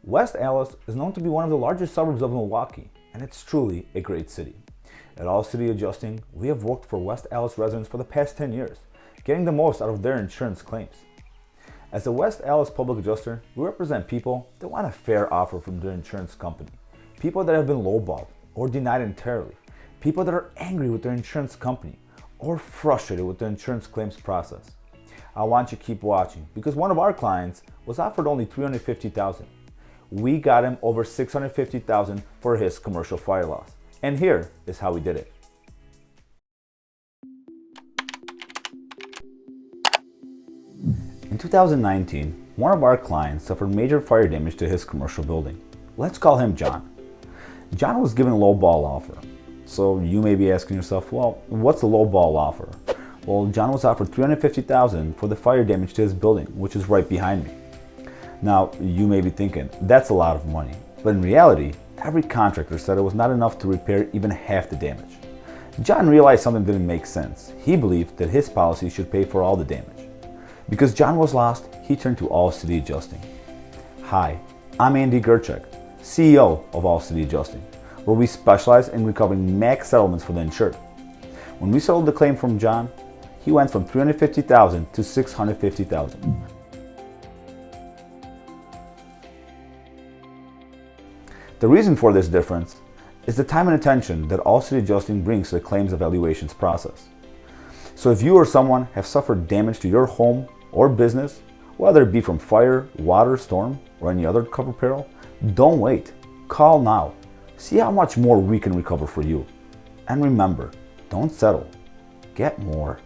West Allis is known to be one of the largest suburbs of Milwaukee, and it's truly a great city. At All City Adjusting, we have worked for West Allis residents for the past 10 years, getting the most out of their insurance claims. As the West Allis Public Adjuster, we represent people that want a fair offer from their insurance company, people that have been lowballed or denied entirely, people that are angry with their insurance company or frustrated with the insurance claims process. I want you to keep watching because one of our clients was offered only $350,000. We got him over $650,000 for his commercial fire loss. And here is how we did it. In 2019, one of our clients suffered major fire damage to his commercial building. Let's call him John. John was given a low ball offer. So you may be asking yourself, well, what's a low ball offer? Well, John was offered $350,000 for the fire damage to his building, which is right behind me. Now, you may be thinking, that's a lot of money. But in reality, every contractor said it was not enough to repair even half the damage. John realized something didn't make sense. He believed that his policy should pay for all the damage. Because John was lost, he turned to All City Adjusting. Hi, I'm Andy Gerchek, CEO of All City Adjusting, where we specialize in recovering max settlements for the insured. When we settled the claim from John, he went from $350,000 to $650,000. The reason for this difference is the time and attention that All City Adjusting brings to the claims evaluations process. So if you or someone have suffered damage to your home or business, whether it be from fire, water, storm, or any other covered peril, don't wait. Call now. See how much more we can recover for you. And remember, don't settle. Get more.